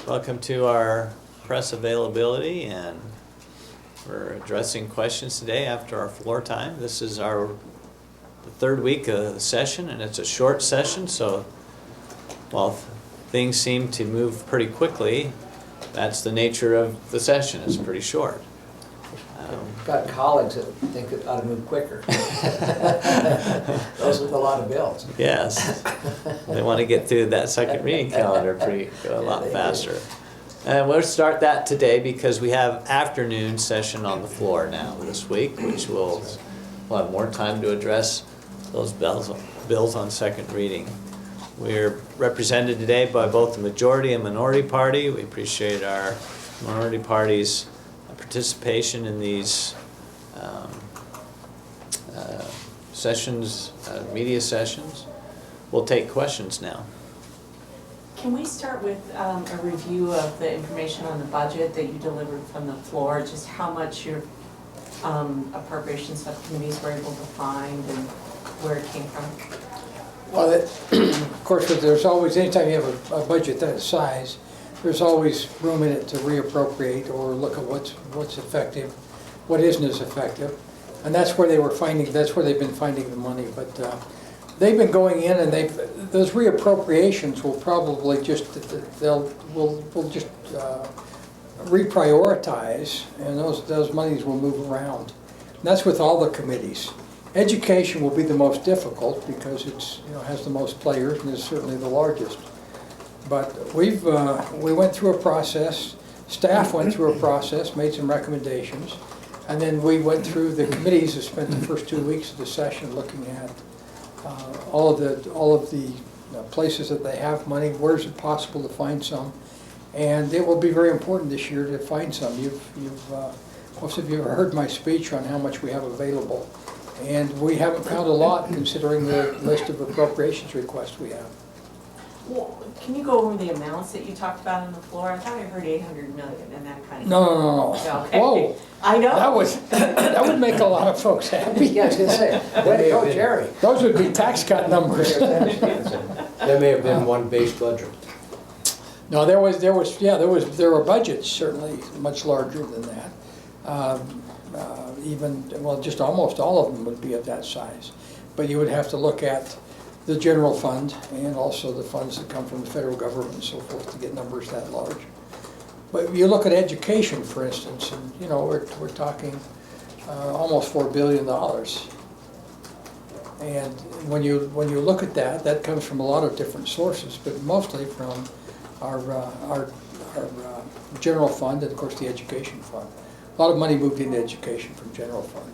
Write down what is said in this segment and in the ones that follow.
Welcome to our press availability, and we're addressing questions today after our floor time. This is the third week of the session, and it's a short session, so while things seem to move pretty quickly, that's the nature of the session. It's pretty short. Got colleagues that think it ought to move quicker. Those with a lot of bills. Yes, they want to get through that second reading calendar a lot faster. And we'll start that today because we have afternoon session on the floor now this week, which we'll have more time to address those bills on second reading. We're represented today by both the majority and minority party. We appreciate our minority party's participation in these sessions, media sessions. We'll take questions now. Can we start with a review of the information on the budget that you delivered from the floor, just how much your appropriations subcommittees were able to find and where it came from? Well, of course, there's always, anytime you have a budget that size, there's always room in it to reappropriate or look at what's effective, what isn't as effective. And that's where they've been finding the money. But they've been going in, and those reappropriations will probably we'll just reprioritize, and those monies will move around. And that's with all the committees. Education will be the most difficult because has the most players and is certainly the largest. But we went through a process. Staff went through a process, made some recommendations, and then we went through the committees that spent the first 2 weeks of the session looking at all of the places that they have money. Where is it possible to find some? And it will be very important this year to find some. Most of you have heard my speech on how much we have available, and we haven't found a lot considering the list of appropriations requests we have. Well, can you go over the amounts that you talked about on the floor? I thought I heard 800 million and that kind of. No. Okay. Whoa. I know. That would make a lot of folks happy. Yeah, I was gonna say, way to go, Jerry. Those would be tax cut numbers. There may have been one base budget. No, there were budgets certainly much larger than that. Just almost all of them would be of that size. But you would have to look at the general fund and also the funds that come from the federal government and so forth to get numbers that large. But you look at education, for instance, and we're talking almost $4 billion. And when you look at that comes from a lot of different sources, but mostly from our general fund and of course the education fund. A lot of money moved into education from general fund.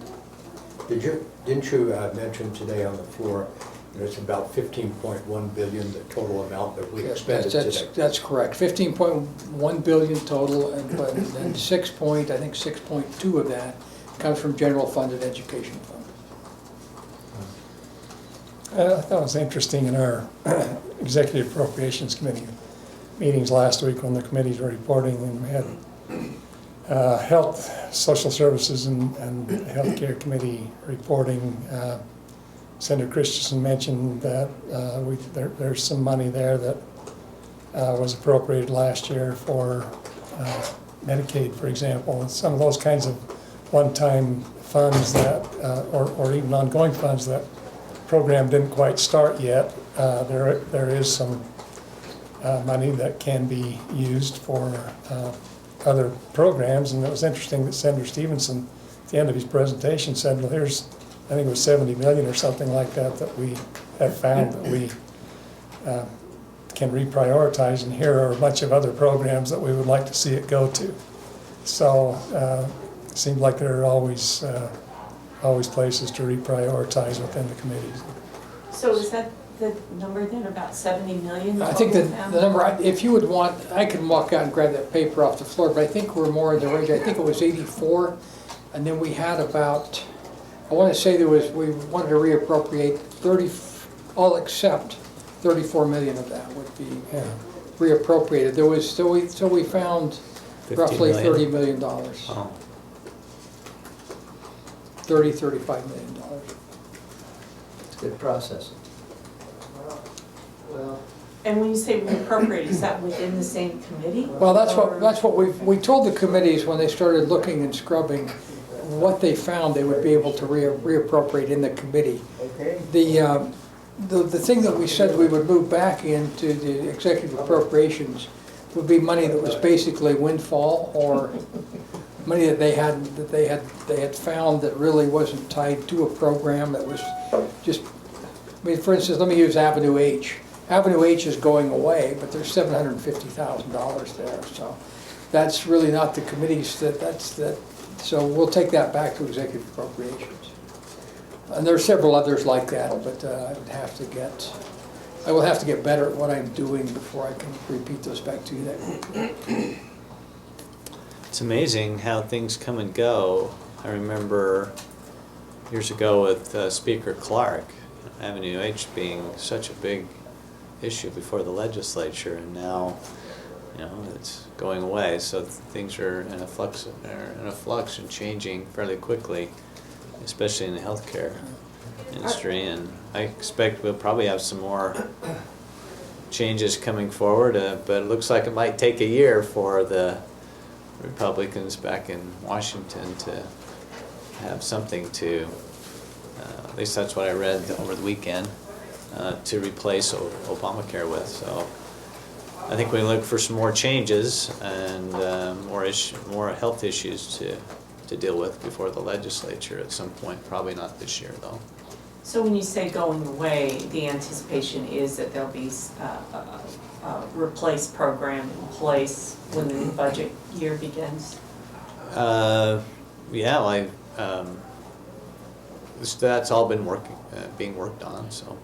Didn't you mention today on the floor there's about 15.1 billion, the total amount that we expended today? That's correct. 15.1 billion total, and 6.2 of that comes from general fund and education fund. I thought it was interesting in our Executive Appropriations Committee meetings last week when the committees were reporting, and we had Health, Social Services, and Healthcare Committee reporting. Senator Christensen mentioned that there's some money there that was appropriated last year for Medicaid, for example, and some of those kinds of one-time funds that, or even ongoing funds that program didn't quite start yet. There is some money that can be used for other programs, and it was interesting that Senator Stevenson, at the end of his presentation, said, well, here's, I think it was 70 million or something like that we have found that we can reprioritize, and here are a bunch of other programs that we would like to see it go to. So it seems like there are always places to reprioritize within the committees. So is that the number then, about 70 million? I think that the number, if you would want, I can walk out and grab that paper off the floor, but I think we're more in the range. I think it was 84, and then we had about, I want to say we wanted to reappropriate 30, all except 34 million of that would be reappropriated. There was, so we found roughly $30 million. Oh. $35 million. It's a good process. Well, And when you say reappropriate, is that within the same committee? Well, Or- that's what we told the committees when they started looking and scrubbing, what they found they would be able to reappropriate in the committee. The thing that we said we would move back into the executive appropriations would be money that was basically windfall, or money that they had found that really wasn't tied to a program, that was just, I mean, for instance, let me use Avenue H. Avenue H is going away, but there's $750,000 there, so that's really not the committees so we'll take that back to executive appropriations. And there are several others like that, but I will have to get better at what I'm doing before I can repeat those back to you that quickly. It's amazing how things come and go. I remember years ago with Speaker Clark, Avenue H being such a big issue before the legislature, and now, you know, it's going away. So things are in a flux and changing fairly quickly, especially in the healthcare industry. And I expect we'll probably have some more changes coming forward, but it looks like it might take a year for the Republicans back in Washington to have something to, at least that's what I read over the weekend, to replace Obamacare with. So I think we look for some more changes and more health issues to deal with before the legislature at some point, probably not this year though. So when you say going away, the anticipation is that there'll be a replace program in place when the new budget year begins? Yeah, that's all been being worked on, so.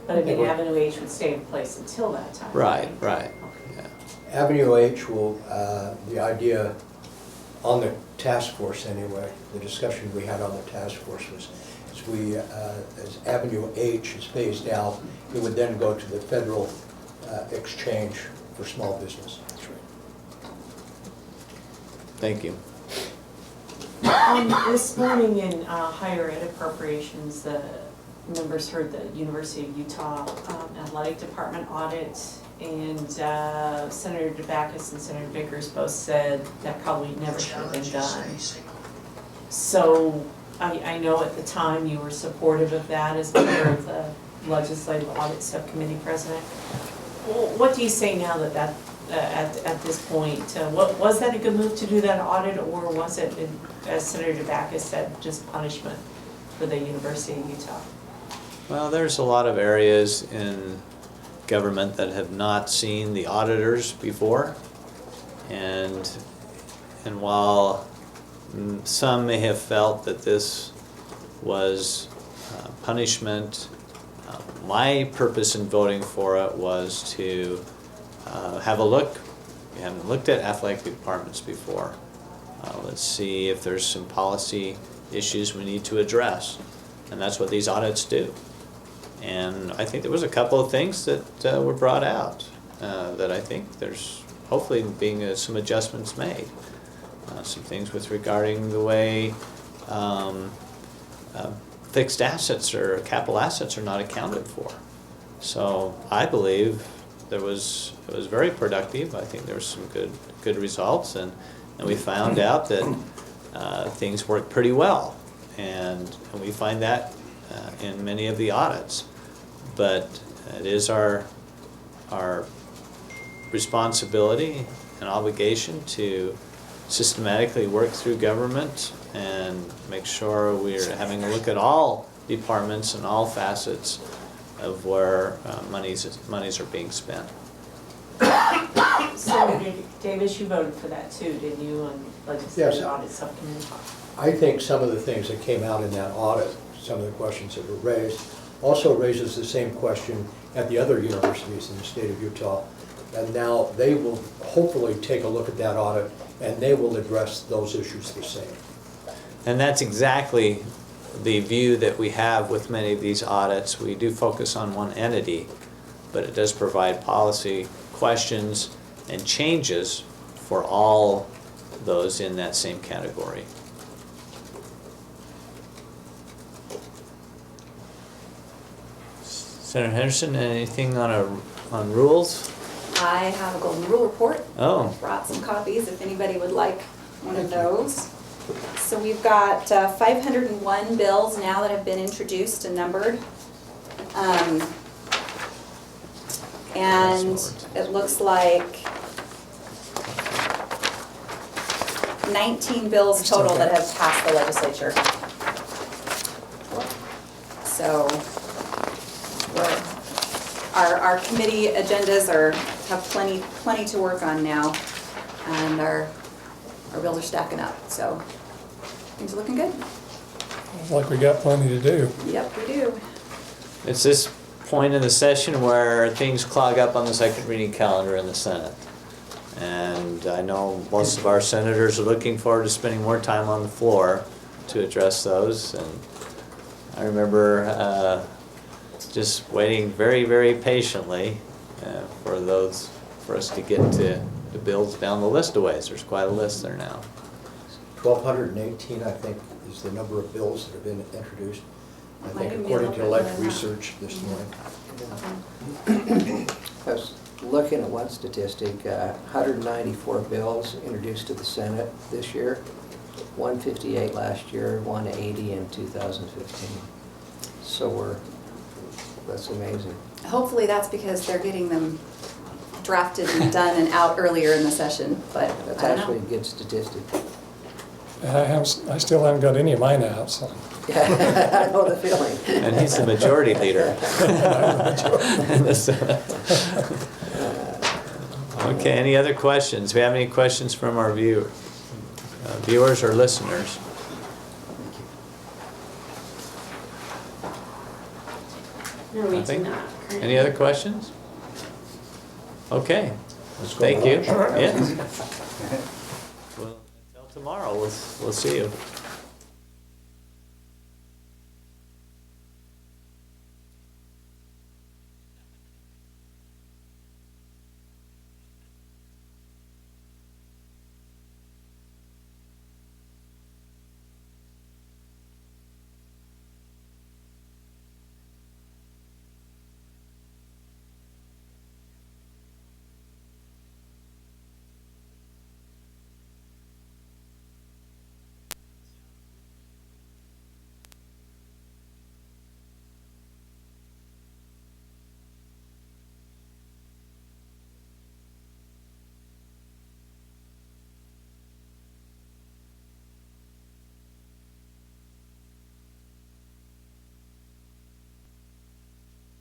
But I mean, Avenue H would stay in place until that time. Right, yeah. Avenue H will, the idea on the task force anyway, the discussion we had on the task force was, as Avenue H is phased out, it would then go to the federal exchange for small business. That's right. Thank you. This morning in higher ed appropriations, the members heard the University of Utah Athletic Department audit, and Senator DeBackus and Senator Vickers both said that probably never should have been done. So I know at the time you were supportive of that as member of the Legislative Audit Subcommittee President. Well, what do you say now that at this point, was that a good move to do that audit, or was it, as Senator DeBackus said, just punishment for the University of Utah? Well, there's a lot of areas in government that have not seen the auditors before, and while some may have felt that this was punishment, my purpose in voting for it was to have a look. We haven't looked at athletic departments before. Let's see if there's some policy issues we need to address, and that's what these audits do. And I think there was a couple of things that were brought out that I think there's hopefully being some adjustments made. Some things with regarding the way fixed assets or capital assets are not accounted for. So I believe it was very productive. I think there were some good results, and we found out that things worked pretty well, and we find that in many of the audits. But it is our responsibility and obligation to systematically work through government and make sure we're having a look at all departments and all facets of where monies are being spent. Senator Davis, you voted for that too, didn't you, on Legislative Yes. Audit Subcommittee? I think some of the things that came out in that audit, some of the questions that were raised, also raises the same question at the other universities in the state of Utah. And now they will hopefully take a look at that audit, and they will address those issues the same. And that's exactly the view that we have with many of these audits. We do focus on one entity, but it does provide policy questions and changes for all those in that same category. Senator Henderson, anything on a on rules. I have a golden rule report. Oh, Brought some copies if anybody would like one of those. So we've got 501 bills now that have been introduced and numbered. And it looks like 19 bills total that have passed the legislature. So our committee agendas have plenty to work on now, and our bills are stacking up, so things are looking good. Looks like we got plenty to do. Yep, we do. it's this point in the session where things clog up on the second reading calendar in the Senate. And I know most of our senators are looking forward to spending more time on the floor to address those. And I remember just waiting very, very patiently for us to get to the bills down the list of ways. There's quite a list there now. 1,218, I think, is the number of bills that have been introduced. I Might think even be a according to little bit Elect more than that. Research this morning. I was looking at one statistic, 194 bills introduced to the Senate this year, 158 last year, 180 in 2015. So that's amazing. Hopefully that's because they're getting them drafted and done and out earlier in the session, but That's I don't actually a know. good statistic. I still haven't got any of mine out, so. I know the feeling. And he's the majority leader. in the Senate. Okay, any other questions? Do we have any questions from our viewers or listeners? No, we do Nothing? not. Any other questions? Okay, Let's go thank you. to lunch. Yes. Well, until tomorrow, we'll see you.